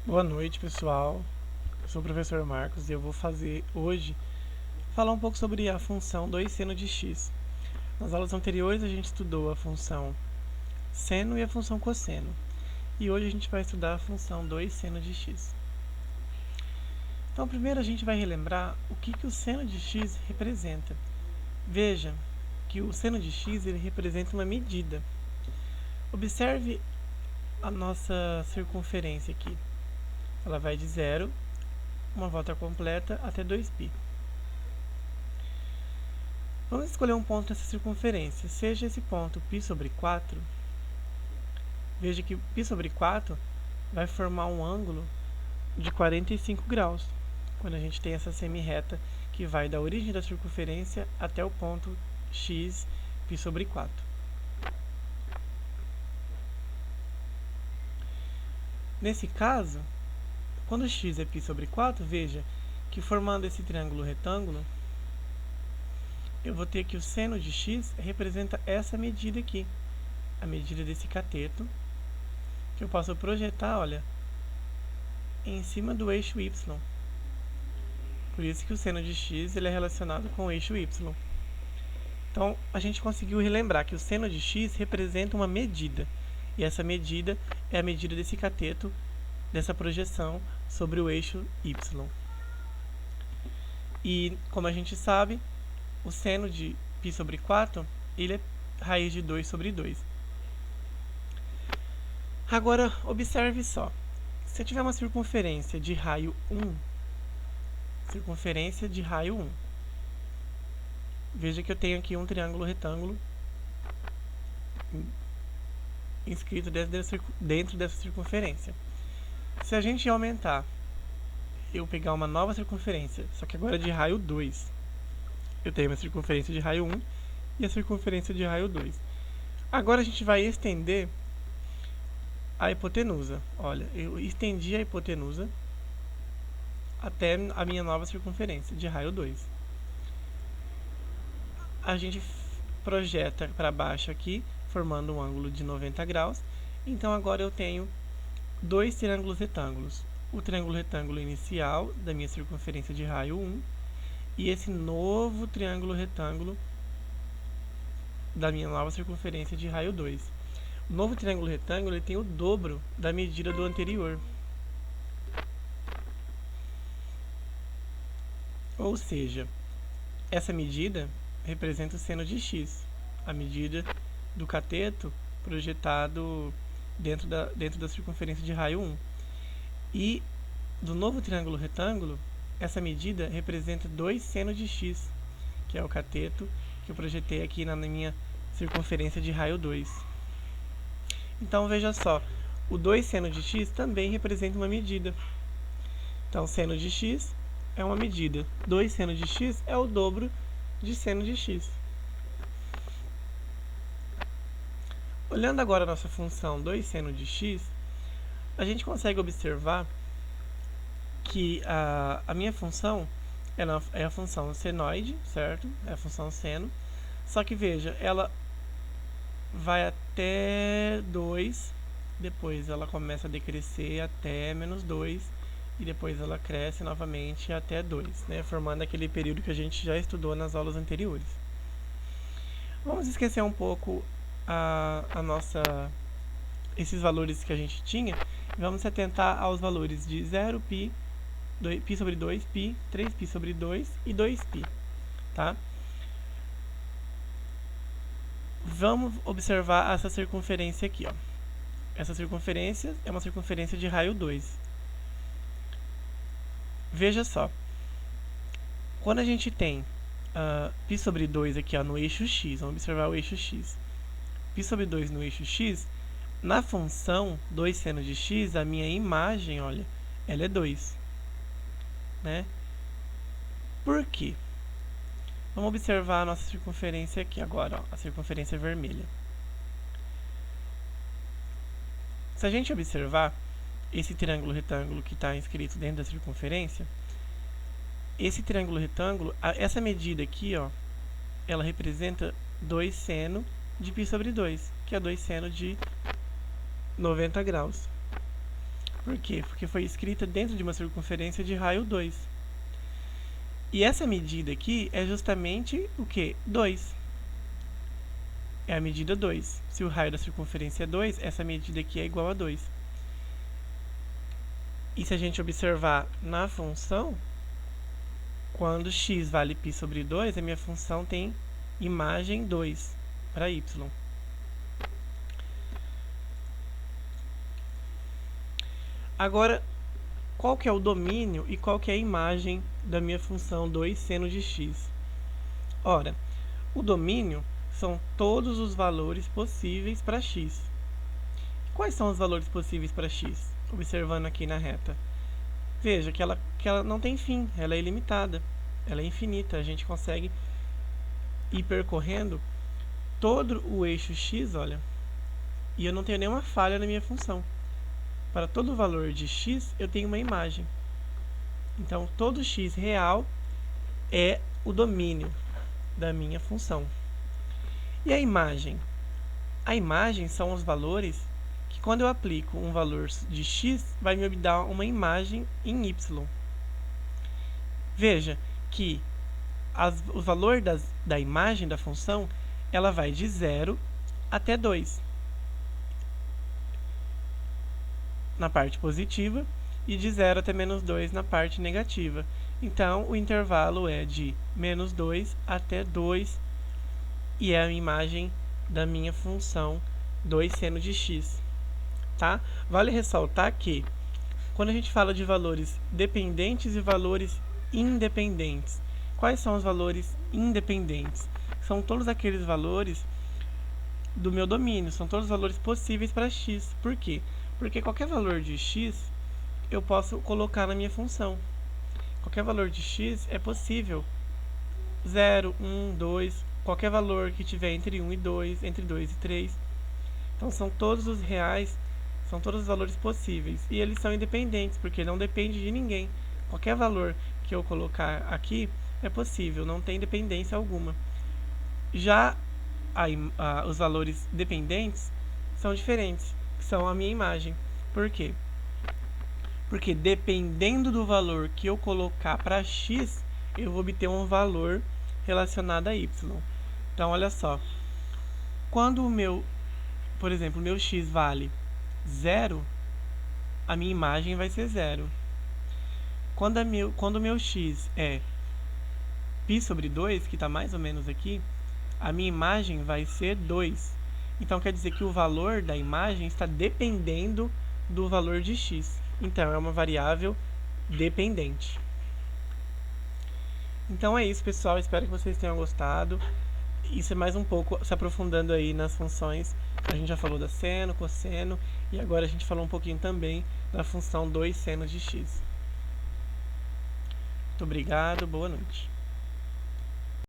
Boa noite, pessoal. Eu sou o professor Marcos e eu vou falar um pouco sobre a função 2 seno de x. Nas aulas anteriores a gente estudou a função seno e a função cosseno. E hoje a gente vai estudar a função 2 seno de x. Então, primeiro a gente vai relembrar o que o seno de x representa. Veja que o seno de x ele representa uma medida. Observe a nossa circunferência aqui. Ela vai de 0, uma volta completa, até 2π. Vamos escolher um ponto nessa circunferência, seja esse ponto π sobre 4. Veja que π sobre 4 vai formar um ângulo de 45 graus, quando a gente tem essa semi-reta que vai da origem da circunferência até o ponto x, π sobre 4. Nesse caso, quando x é π sobre 4, veja que formando esse triângulo retângulo, eu vou ter que o seno de x representa essa medida aqui, a medida desse cateto, que eu posso projetar, olha, em cima do eixo y. Por isso que o seno de x ele é relacionado com o eixo y. Então, a gente conseguiu relembrar que o seno de x representa uma medida, e essa medida é a medida desse cateto, dessa projeção sobre o eixo y. E, como a gente sabe, o seno de π sobre 4, ele é raiz de 2 sobre 2. Agora, observe só. Se eu tiver uma circunferência de raio 1, veja que eu tenho aqui um triângulo retângulo inscrito dentro dessa circunferência. Se a gente aumentar, eu pegar uma nova circunferência, só que agora de raio 2, eu tenho uma circunferência de raio 1 e a circunferência de raio 2. Agora a gente vai estender a hipotenusa. Olha, eu estendi a hipotenusa até a minha nova circunferência de raio 2. A gente projeta para baixo aqui, formando um ângulo de 90 graus. Então agora eu tenho dois triângulos retângulos. O triângulo retângulo inicial da minha circunferência de raio 1 e esse novo triângulo retângulo da minha nova circunferência de raio 2. O novo triângulo retângulo ele tem o dobro da medida do anterior. Ou seja, essa medida representa o seno de x, a medida do cateto projetado dentro da circunferência de raio 1. E do novo triângulo retângulo, essa medida representa 2 seno de x, que é o cateto que eu projetei aqui na minha circunferência de raio 2. Então, veja só, o 2 seno de x também representa uma medida. Então, seno de x é uma medida. 2 seno de x é o dobro de seno de x. Olhando agora a nossa função 2 seno de x, a gente consegue observar que a minha função é a função senoide, certo? É a função seno. Só que veja, ela vai até 2, depois ela começa a decrescer até menos 2, e depois ela cresce novamente até 2, né? Formando aquele período que a gente já estudou nas aulas anteriores. Vamos esquecer um pouco esses valores que a gente tinha, e vamos se atentar aos valores de 0π, π sobre 2π, 3π sobre 2 e 2π, tá? Vamos observar essa circunferência aqui, ó. Essa circunferência é uma circunferência de raio 2. Veja só, quando a gente tem π sobre 2 aqui, ó, no eixo x, vamos observar o eixo x. π sobre 2 no eixo x, na função 2 seno de x, a minha imagem, olha, ela é 2. Né? Por quê? Vamos observar a nossa circunferência aqui agora, ó, a circunferência vermelha. Se a gente observar esse triângulo retângulo que está inscrito dentro da circunferência, esse triângulo retângulo, essa medida aqui, ó, ela representa 2 seno de π sobre 2, que é 2 seno de 90 graus. Por quê? Porque foi escrita dentro de uma circunferência de raio 2. E essa medida aqui é justamente o quê? 2. É a medida 2. Se o raio da circunferência é 2, essa medida aqui é igual a 2. E se a gente observar na função, quando x vale π sobre 2, a minha função tem imagem 2 para y. Agora, qual que é o domínio e qual que é a imagem da minha função 2 seno de x? Ora, o domínio são todos os valores possíveis para x. Quais são os valores possíveis para x? Observando aqui na reta. Veja que ela não tem fim, ela é ilimitada, ela é infinita. A gente consegue ir percorrendo todo o eixo x, olha, e eu não tenho nenhuma falha na minha função. Para todo valor de x, eu tenho uma imagem. Então, todo x real é o domínio da minha função. E a imagem? A imagem são os valores que, quando eu aplico um valor de x, vai me dar uma imagem em y. Veja que o valor da imagem da função, ela vai de 0 até 2 na parte positiva e de 0 até menos 2 na parte negativa. Então, o intervalo é de menos 2 até 2 e é a imagem da minha função 2 seno de x. Tá? Vale ressaltar que, quando a gente fala de valores dependentes e valores independentes, quais são os valores independentes? São todos aqueles valores do meu domínio, são todos os valores possíveis para x. Por quê? Porque qualquer valor de x eu posso colocar na minha função. Qualquer valor de x é possível. 0, 1, 2, qualquer valor que tiver entre 1 e 2, entre 2 e 3. Então, são todos os reais, são todos os valores possíveis. E eles são independentes, porque não depende de ninguém. Qualquer valor que eu colocar aqui é possível, não tem dependência alguma. Já os valores dependentes são diferentes, que são a minha imagem. Por quê? Porque dependendo do valor que eu colocar para x, eu vou obter um valor relacionado a y. Então, olha só. Quando por exemplo, o meu x vale 0, a minha imagem vai ser 0. Quando o meu x é π sobre 2, que está mais ou menos aqui, a minha imagem vai ser 2. Então, quer dizer que o valor da imagem está dependendo do valor de x. Então, é uma variável dependente. Então é isso, pessoal. Espero que vocês tenham gostado. Isso é mais um pouco se aprofundando aí nas funções. A gente já falou da seno, cosseno, e agora a gente falou um pouquinho também da função 2 senos de x. Muito obrigado, boa noite.